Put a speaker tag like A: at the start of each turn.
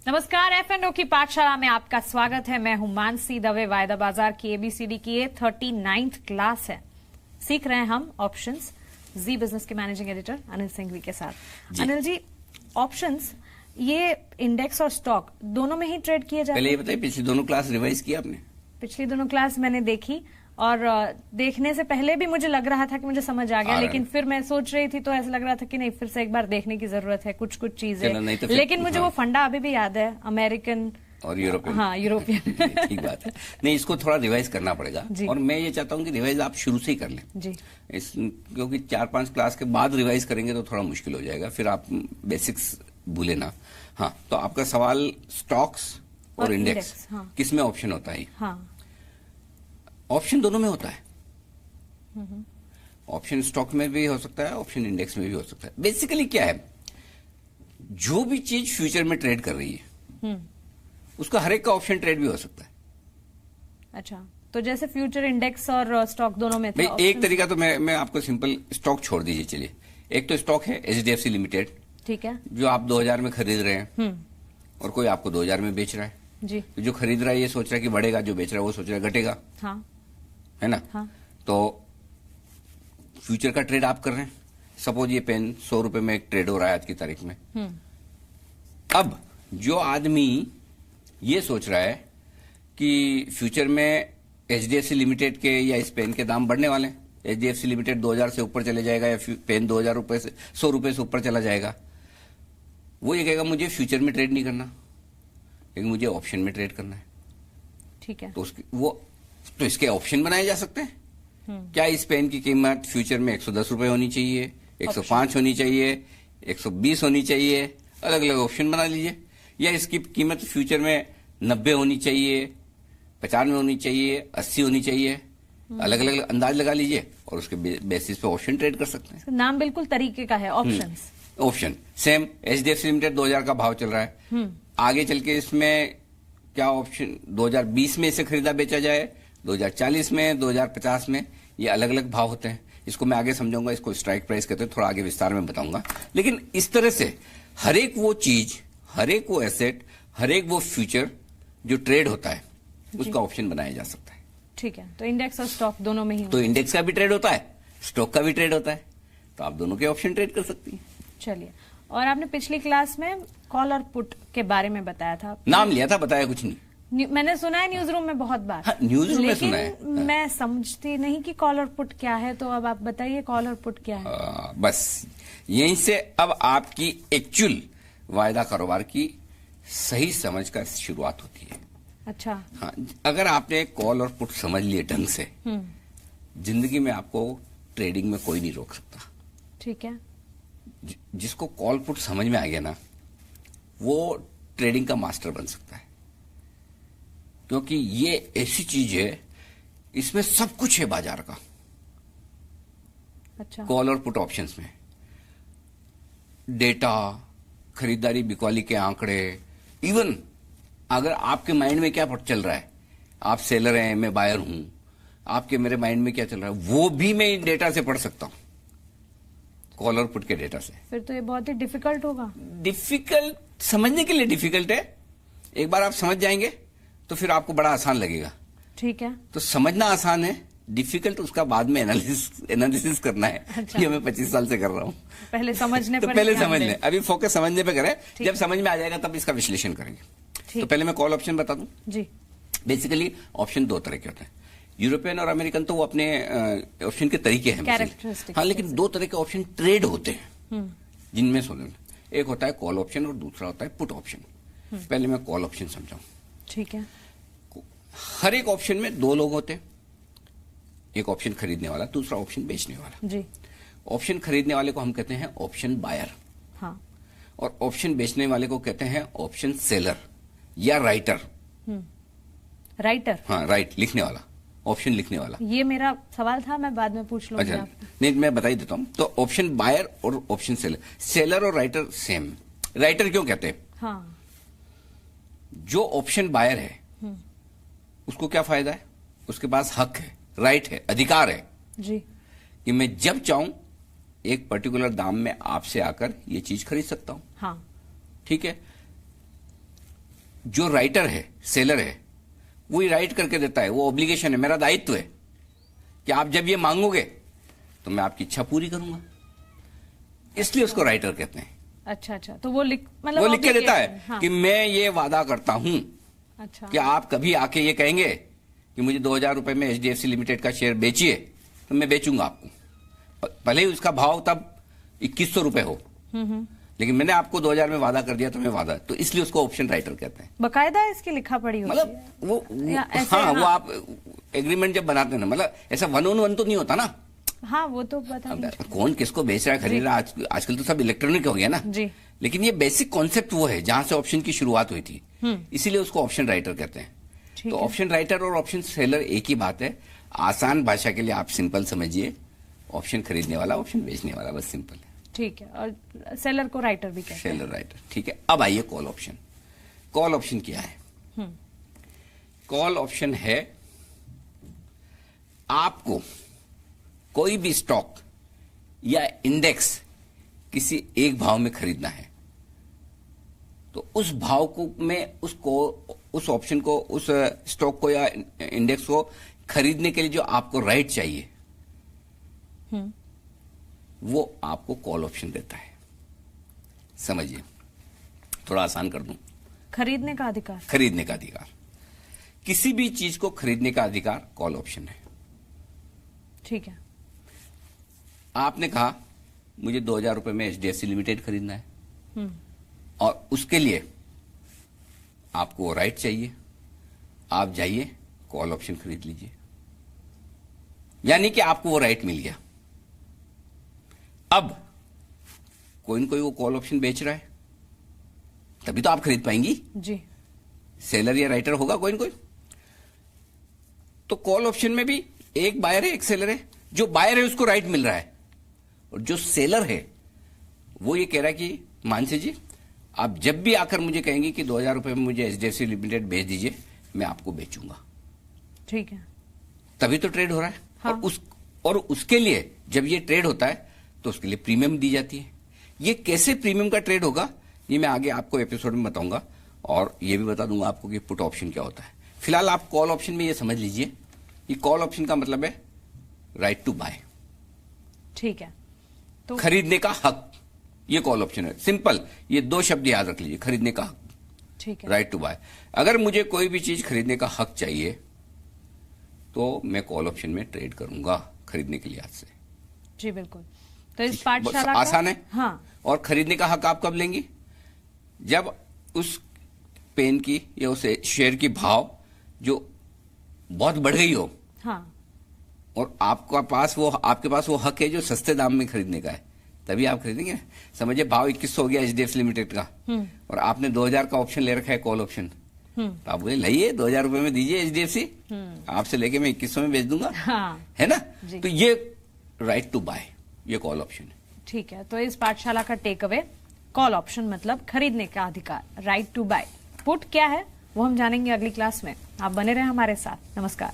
A: नमस्कार, F&O की पाठशाला में आपका स्वागत है। मैं हूं मानसी दवे। वायदा बाजार की ABCD की ये 39th क्लास है। सीख रहे हैं हम ऑप्शंस जी बिजनेस के मैनेजिंग एडिटर अनिल सिंघवी के साथ। अनिल जी, ऑप्शंस ये इंडेक्स और स्टॉक दोनों में ही ट्रेड किए जाते हैं।
B: पहले ये बताइए, पिछली दोनों क्लास रिवाइज किया आपने?
A: पिछली दोनों क्लास मैंने देखी और देखने से पहले भी मुझे लग रहा था कि मुझे समझ आ गया, लेकिन फिर मैं सोच रही थी तो ऐसा लग रहा था कि नहीं, फिर से एक बार देखने की जरूरत है कुछ चीजें।
B: तो
A: लेकिन मुझे वो फंडा अभी भी याद है, अमेरिकन
B: और यूरोपियन।
A: हाँ, यूरोपियन।
B: ठीक बात है। नहीं, इसको थोड़ा रिवाइज करना पड़ेगा और मैं ये चाहता हूँ कि रिवाइज आप शुरू से ही कर लें जी। क्योंकि 4-5 क्लास के बाद रिवाइज करेंगे तो थोड़ा मुश्किल हो जाएगा, फिर आप बेसिक्स भूले ना। हाँ, तो आपका सवाल स्टॉक्स और इंडेक्स किस में ऑप्शन होता है? हाँ, ऑप्शन दोनों में होता है। ऑप्शन स्टॉक में भी हो सकता है, ऑप्शन इंडेक्स में भी हो सकता है। बेसिकली क्या है, जो भी चीज फ्यूचर में ट्रेड कर रही है उसका हर एक का ऑप्शन ट्रेड भी हो सकता है।
A: अच्छा, तो जैसे फ्यूचर इंडेक्स और स्टॉक दोनों में
B: भाई एक तरीका तो मैं आपको सिंपल स्टॉक छोड़ दीजिए, चलिए। एक तो स्टॉक है HDFC लिमिटेड, ठीक है, जो आप 2000 में खरीद रहे हैं और कोई आपको 2000 में बेच रहा है जी। तो जो खरीद रहा है ये सोच रहा है कि बढ़ेगा, जो बेच रहा है वो सोच रहा है घटेगा। हाँ, है ना? हाँ। तो फ्यूचर का ट्रेड आप कर रहे हैं। सपोज ये पेन 100 रुपए में एक ट्रेड हो रहा है आज की तारीख में। अब जो आदमी ये सोच रहा है कि फ्यूचर में HDFC लिमिटेड के या इस पेन के दाम बढ़ने वाले हैं, HDFC लिमिटेड 2000 से ऊपर चले जाएगा या पेन 2000 रुपए से 100 रुपए से ऊपर चला जाएगा, वो ये कहेगा मुझे फ्यूचर में ट्रेड नहीं करना, लेकिन मुझे ऑप्शन में ट्रेड करना है। ठीक है, तो इसके ऑप्शन बनाए जा सकते हैं। क्या इस पेन की कीमत फ्यूचर में 110 रुपए होनी चाहिए, 105 होनी चाहिए, 120 होनी चाहिए, अलग अलग ऑप्शन बना लीजिए। या इसकी कीमत फ्यूचर में 90 होनी चाहिए, 95 होनी चाहिए, 80 होनी चाहिए, अलग अलग अंदाज लगा लीजिए और उसके बेसिस पे ऑप्शन ट्रेड कर सकते हैं।
A: नाम बिल्कुल तरीके का है, options.
B: Option same HDFC limited 2000 का भाव चल रहा है, आगे चल के इसमें क्या ऑप्शन 2020 में इसे खरीदा बेचा जाए, 2040 में, 2050 में, ये अलग अलग भाव होते हैं। इसको मैं आगे समझाऊंगा, इसको स्ट्राइक प्राइस कहते हैं, थोड़ा आगे विस्तार में बताऊंगा। लेकिन इस तरह से हर एक वो चीज, हर एक वो एसेट, हर एक वो फ्यूचर जो ट्रेड होता है उसका ऑप्शन बनाया जा सकता है।
A: ठीक है, तो इंडेक्स और स्टॉक दोनों में ही
B: तो इंडेक्स का भी ट्रेड होता है, स्टॉक का भी ट्रेड होता है, तो आप दोनों के ऑप्शन ट्रेड कर सकती हैं।
A: चलिए, और आपने पिछली क्लास में कॉल और पुट के बारे में बताया था।
B: नाम लिया था, बताया कुछ नहीं।
A: मैंने सुना है न्यूज रूम में बहुत बार।
B: हाँ, न्यूज रूम में सुना है।
A: मैं समझती नहीं कि कॉल और पुट क्या है, तो अब आप बताइए कॉल और पुट क्या है।
B: बस यहीं से अब आपकी एक्चुअल वायदा कारोबार की सही समझ का शुरुआत होती है। अच्छा, हाँ, अगर आपने कॉल और पुट समझ लिए ढंग से, जिंदगी में आपको ट्रेडिंग में कोई नहीं रोक सकता। ठीक है, जिसको कॉल पुट समझ में आ गया ना, वो ट्रेडिंग का मास्टर बन सकता है। क्योंकि ये ऐसी चीज है, इसमें सब कुछ है बाजार का। अच्छा, कॉल और पुट ऑप्शंस में डेटा, खरीदारी बिकवाली के आंकड़े, इवन अगर आपके माइंड में क्या चल रहा है, आप सेलर हैं, मैं बायर हूं, आपके मेरे माइंड में क्या चल रहा है, वो भी मैं इन डेटा से पढ़ सकता हूं, कॉल और पुट के डेटा से।
A: फिर तो ये बहुत ही डिफिकल्ट होगा।
B: डिफिकल्ट समझने के लिए डिफिकल्ट है, एक बार आप समझ जाएंगे तो फिर आपको बड़ा आसान लगेगा। ठीक है, तो समझना आसान है, डिफिकल्ट उसका बाद में एनालिसिस करना है। अच्छा। ये मैं 25 साल से कर रहा हूँ। पहले समझने तो पर पहले समझ लें, अभी फोकस समझने पे करें, जब समझ में आ जाएगा तब इसका विश्लेषण करेंगे। तो पहले मैं कॉल ऑप्शन बता दूं जी। बेसिकली ऑप्शन 2 तरह के होते हैं, यूरोपियन और अमेरिकन, तो वो अपने ऑप्शन के तरीके हैं। हाँ, लेकिन 2 तरह के ऑप्शन ट्रेड होते हैं जिनमें सुन, एक होता है कॉल ऑप्शन और दूसरा होता है पुट ऑप्शन। पहले मैं कॉल ऑप्शन समझाऊं। ठीक है, हर एक ऑप्शन में 2 लोग होते हैं, एक ऑप्शन खरीदने वाला, दूसरा ऑप्शन बेचने वाला जी। ऑप्शन खरीदने वाले को हम कहते हैं ऑप्शन बायर। हाँ, और ऑप्शन बेचने वाले को कहते हैं ऑप्शन सेलर या राइटर। राइटर, हाँ, राइट, लिखने वाला, ऑप्शन लिखने वाला। ये मेरा सवाल था, मैं बाद में पूछ लूंगा। अच्छा, नहीं, मैं बता ही देता हूं। तो ऑप्शन बायर और ऑप्शन सेलर, सेलर और राइटर सेम। राइटर क्यों कहते हैं? हाँ, जो ऑप्शन बायर है उसको क्या फायदा है, उसके पास हक है, राइट है, अधिकार है जी, कि मैं जब चाहूं एक पर्टिकुलर दाम में आपसे आकर ये चीज खरीद सकता हूं। हाँ, ठीक है। जो राइटर है, सेलर है, वही राइट करके देता है, वो ऑब्लिगेशन है, मेरा दायित्व है कि आप जब ये मांगोगे तो मैं आपकी इच्छा पूरी करूंगा, इसलिए उसको राइटर कहते हैं।
A: अच्छा, तो वो लिख
B: के देता है हाँ। कि मैं ये वादा करता हूं
A: अच्छा।
B: कि आप कभी आके ये कहेंगे कि मुझे 2000 रुपए में HDFC लिमिटेड का शेयर बेचिए, तो मैं बेचूंगा आपको, भले ही उसका भाव तब 2100 रुपए हो, लेकिन मैंने आपको 2000 में वादा कर दिया, तो मैं वादा, तो इसलिए उसको ऑप्शन राइटर कहते हैं।
A: बकायदा इसकी लिखा पड़ी होती है,
B: मतलब हाँ, वो आप एग्रीमेंट जब बनाते हैं ना, मतलब ऐसा 1-on-1 तो नहीं होता ना।
A: हाँ, वो तो पता नहीं
B: कौन किसको बेच रहा है, खरीद रहा है, आजकल तो सब इलेक्ट्रॉनिक हो गया ना
A: जी।
B: लेकिन ये बेसिक कॉन्सेप्ट वो है जहां से ऑप्शन की शुरुआत हुई थी, इसीलिए उसको ऑप्शन राइटर कहते हैं। तो ऑप्शन राइटर और ऑप्शन सेलर एक ही बात है। आसान भाषा के लिए आप सिंपल समझिए, ऑप्शन खरीदने वाला, ऑप्शन बेचने वाला, बस सिंपल है।
A: ठीक है, और सेलर को राइटर भी कहते हैं।
B: सेलर राइटर, ठीक है। अब आइए कॉल ऑप्शन। कॉल ऑप्शन क्या है? कॉल ऑप्शन है आपको कोई भी स्टॉक या इंडेक्स किसी एक भाव में खरीदना है, तो उस भाव को में उस ऑप्शन को, उस स्टॉक को या इंडेक्स को खरीदने के लिए जो आपको राइट चाहिए, वो आपको कॉल ऑप्शन देता है। समझिए, थोड़ा आसान कर दूं।
A: खरीदने का अधिकार,
B: खरीदने का अधिकार, किसी भी चीज को खरीदने का अधिकार कॉल ऑप्शन है।
A: ठीक है।
B: आपने कहा मुझे 2000 रुपए में HDFC लिमिटेड खरीदना है, और उसके लिए आपको वो राइट चाहिए, आप जाइए कॉल ऑप्शन खरीद लीजिए, यानी कि आपको वो राइट मिल गया। अब कोई न कोई वो कॉल ऑप्शन बेच रहा है, तभी तो आप खरीद पाएंगी
A: जी।
B: सेलर या राइटर होगा कोई न कोई। तो कॉल ऑप्शन में भी एक बायर है, एक सेलर है। जो बायर है उसको राइट मिल रहा है, और जो सेलर है वो ये कह रहा है कि मानसी जी, आप जब भी आकर मुझे कहेंगे कि 2000 रुपए में मुझे HDFC लिमिटेड बेच दीजिए, मैं आपको बेचूंगा।
A: ठीक है,
B: तभी तो ट्रेड हो रहा है।
A: हाँ।
B: और उसके लिए जब ये ट्रेड होता है तो उसके लिए प्रीमियम दी जाती है। ये कैसे प्रीमियम का ट्रेड होगा, ये मैं आगे आपको एपिसोड में बताऊंगा, और ये भी बता दूंगा आपको कि पुट ऑप्शन क्या होता है। फिलहाल आप कॉल ऑप्शन में ये समझ लीजिए कि कॉल ऑप्शन का मतलब है राइट टू बाय।
A: ठीक है, तो
B: खरीदने का हक, ये कॉल ऑप्शन है। सिंपल, ये 2 शब्द याद रख लीजिए, खरीदने का हक,
A: ठीक है,
B: राइट टू बाय। अगर मुझे कोई भी चीज खरीदने का हक चाहिए तो मैं कॉल ऑप्शन में ट्रेड करूंगा खरीदने के लिहाज से।
A: जी बिल्कुल। तो इस पाठशाला
B: आसान है।
A: हाँ।
B: और खरीदने का हक आप कब लेंगी? जब उस पेन की या उस शेयर की भाव जो बहुत बढ़ गई हो,
A: हाँ,
B: और आपके पास वो हक है जो सस्ते दाम में खरीदने का है, तभी आप खरीदेंगे। समझिए भाव 2100 हो गया HDFC लिमिटेड का, और आपने 2000 का ऑप्शन ले रखा है कॉल ऑप्शन, तो आप बोले लाइए 2000 रुपए में दीजिए HDFC, आपसे लेके मैं 2100 में बेच दूंगा।
A: हाँ,
B: है ना? तो ये राइट टू बाय, ये कॉल ऑप्शन है।
A: ठीक है, तो इस पाठशाला का टेक अवे, कॉल ऑप्शन मतलब खरीदने का अधिकार, राइट टू बाय। पुट क्या है वो हम जानेंगे अगली क्लास में। आप बने रहे हमारे साथ। नमस्कार।